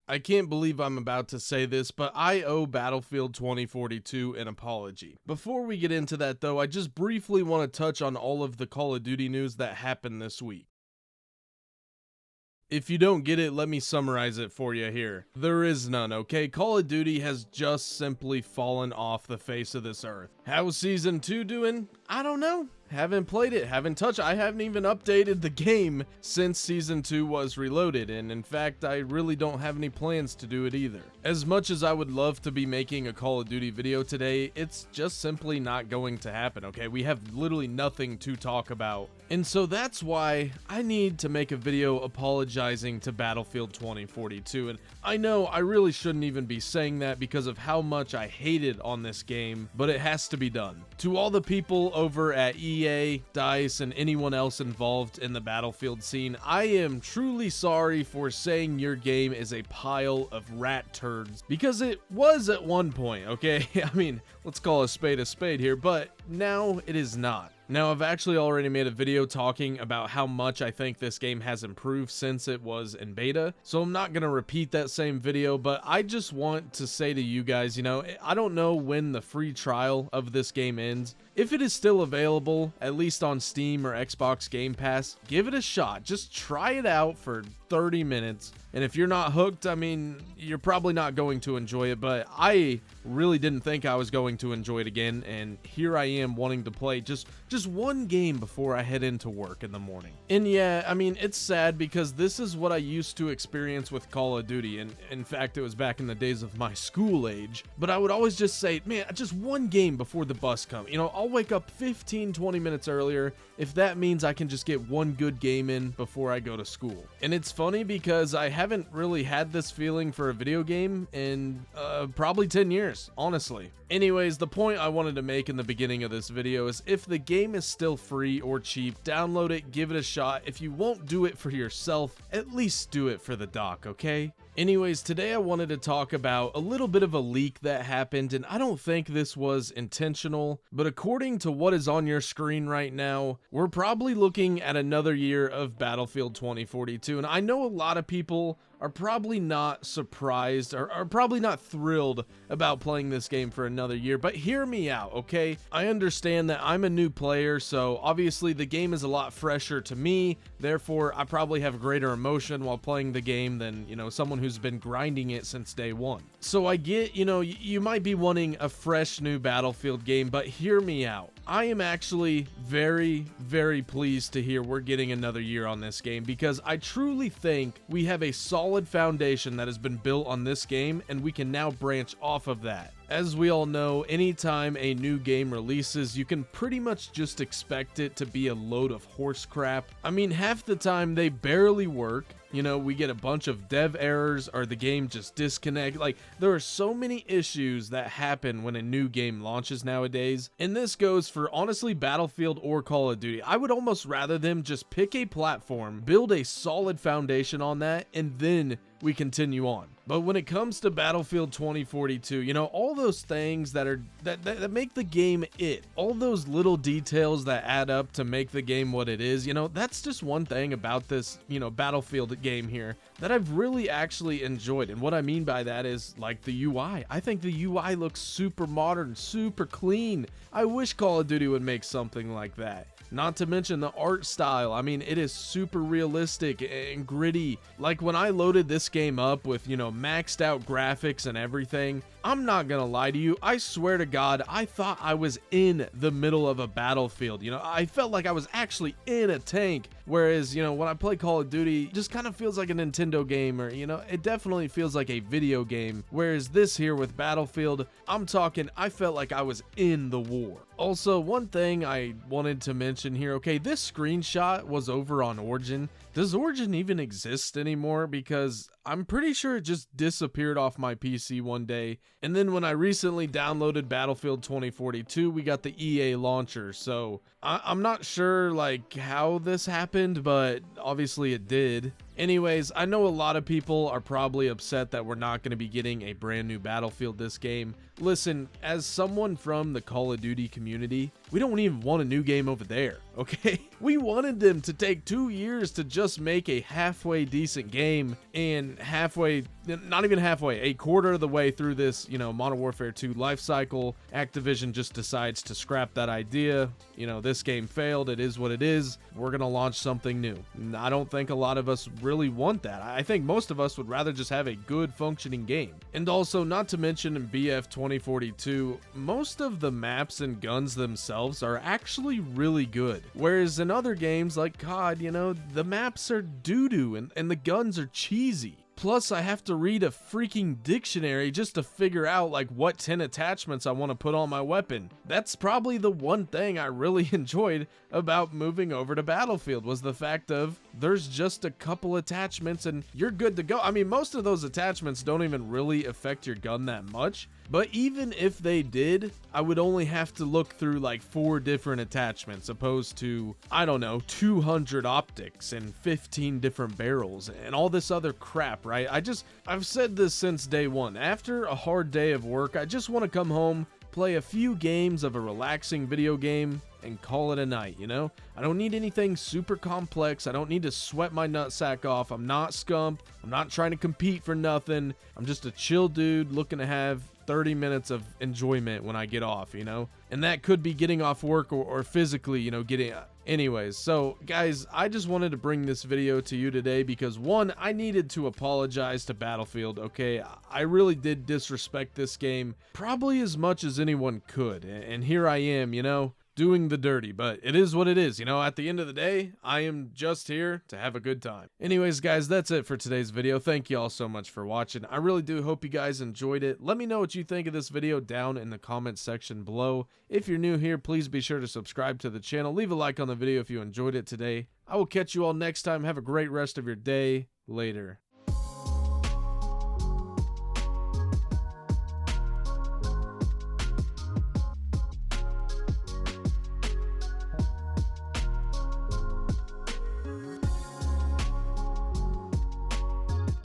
I can't believe I'm about to say this, but I owe Battlefield 2042 an apology. Before we get into that though, I just briefly want to touch on all of the Call of Duty news that happened this week. If you don't get it, let me summarize it for you here. There is none, okay? Call of Duty has just simply fallen off the face of this earth. How's Season 2 doing? I don't know. Haven't played it, haven't touched it. I haven't even updated the game since Season 2 was reloaded, and in fact, I really don't have any plans to do it either. As much as I would love to be making a Call of Duty video today, it's just simply not going to happen, okay? We have literally nothing to talk about. And so that's why I need to make a video apologizing to Battlefield 2042. And I know I really shouldn't even be saying that because of how much I hated on this game, but it has to be done. To all the people over at EA, DICE, and anyone else involved in the Battlefield scene, I am truly sorry for saying your game is a pile of rat turds, because it was at one point, okay? I mean, let's call a spade here, but now it is not. Now, I've actually already made a video talking about how much I think this game has improved since it was in beta, so I'm not going to repeat that same video, but I just want to say to you guys, you know, I don't know when the free trial of this game ends. If it is still available, at least on Steam or Xbox Game Pass, give it a shot. Just try it out for 30 minutes. And if you're not hooked, I mean, you're probably not going to enjoy it, but I really didn't think I was going to enjoy it again, and here I am wanting to play just one game before I head into work in the morning. And yeah, I mean, it's sad because this is what I used to experience with Call of Duty, and in fact, it was back in the days of my school age, but I would always just say, man, just one game before the bus comes. You know, I'll wake up 15-20 minutes earlier if that means I can just get one good game in before I go to school. And it's funny because I haven't really had this feeling for a video game in probably 10 years, honestly. Anyways, the point I wanted to make in the beginning of this video is if the game is still free or cheap, download it, give it a shot. If you won't do it for yourself, at least do it for the doc, okay? Anyways, today I wanted to talk about a little bit of a leak that happened, and I don't think this was intentional, but according to what is on your screen right now, we're probably looking at another year of Battlefield 2042, and I know a lot of people are probably not surprised or are probably not thrilled about playing this game for another year, but hear me out, okay? I understand that I'm a new player, so obviously the game is a lot fresher to me, therefore I probably have greater emotion while playing the game than, you know, someone who's been grinding it since day one. So I get, you know, you might be wanting a fresh new Battlefield game, but hear me out. I am actually very, very pleased to hear we're getting another year on this game because I truly think we have a solid foundation that has been built on this game and we can now branch off of that. As we all know, anytime a new game releases, you can pretty much just expect it to be a load of horse crap. I mean, half the time they barely work. You know, we get a bunch of dev errors or the game just disconnect. Like, there are so many issues that happen when a new game launches nowadays. And this goes for, honestly, Battlefield or Call of Duty. I would almost rather them just pick a platform, build a solid foundation on that, and then we continue on. But when it comes to Battlefield 2042, you know, all those things that make the game all those little details that add up to make the game what it is, you know, that's just one thing about this, you know, Battlefield game here that I've really actually enjoyed. And what I mean by that is like the UI. I think the UI looks super modern, super clean. I wish Call of Duty would make something like that. Not to mention the art style. I mean, it is super realistic and gritty. Like when I loaded this game up with, you know, maxed out graphics and everything, I'm not gonna lie to you, I swear to God, I thought I was in the middle of a battlefield. You know, I felt like I was actually in a tank. Whereas, you know, when I play Call of Duty, it just kind of feels like a Nintendo game, or, you know, it definitely feels like a video game. Whereas this here with Battlefield, I'm talking, I felt like I was in the war. Also, one thing I wanted to mention here, okay, this screenshot was over on Origin. Does Origin even exist anymore? Because I'm pretty sure it just disappeared off my PC one day. And then when I recently downloaded Battlefield 2042, we got the EA launcher. So I'm not sure like how this happened, but obviously it did. Anyways, I know a lot of people are probably upset that we're not going to be getting a brand new Battlefield this game. Listen, as someone from the Call of Duty community, we don't even want a new game over there, okay? We wanted them to take 2 years to just make a halfway decent game and halfway, not even halfway, a quarter of the way through this, Modern Warfare 2 life cycle, Activision just decides to scrap that idea. This game failed. It is what it is. We're going to launch something new. I don't think a lot of us really want that. I think most of us would rather just have a good functioning game. And also, not to mention in BF 2042, most of the maps and guns themselves are actually really good. Whereas in other games like COD, the maps are doo-doo and the guns are cheesy. Plus, I have to read a freaking dictionary just to figure out like what 10 attachments I want to put on my weapon. That's probably the one thing I really enjoyed about moving over to Battlefield, was the fact of there's just a couple attachments and you're good to go. I mean, most of those attachments don't even really affect your gun that much. But even if they did, I would only have to look through like 4 different attachments opposed to, I don't know, 200 optics and 15 different barrels and all this other crap, right? I've said this since day one. After a hard day of work, I just want to come home, play a few games of a relaxing video game, and call it a night, I don't need anything super complex. I don't need to sweat my nutsack off. I'm not Scump. I'm not trying to compete for nothing. I'm just a chill dude looking to have 30 minutes of enjoyment when I get off, and that could be getting off work or physically, getting. Anyways, so guys, I just wanted to bring this video to you today because one, I needed to apologize to Battlefield. Okay, I really did disrespect this game probably as much as anyone could, and here I am, doing the dirty, but it is what it is. At the end of the day, I am just here to have a good time. Anyways, guys, that's it for today's video. Thank you all so much for watching. I really do hope you guys enjoyed it. Let me know what you think of this video down in the comment section below. If you're new here, please be sure to subscribe to the channel. Leave a like on the video if you enjoyed it today. I will catch you all next time. Have a great rest of your day. Later.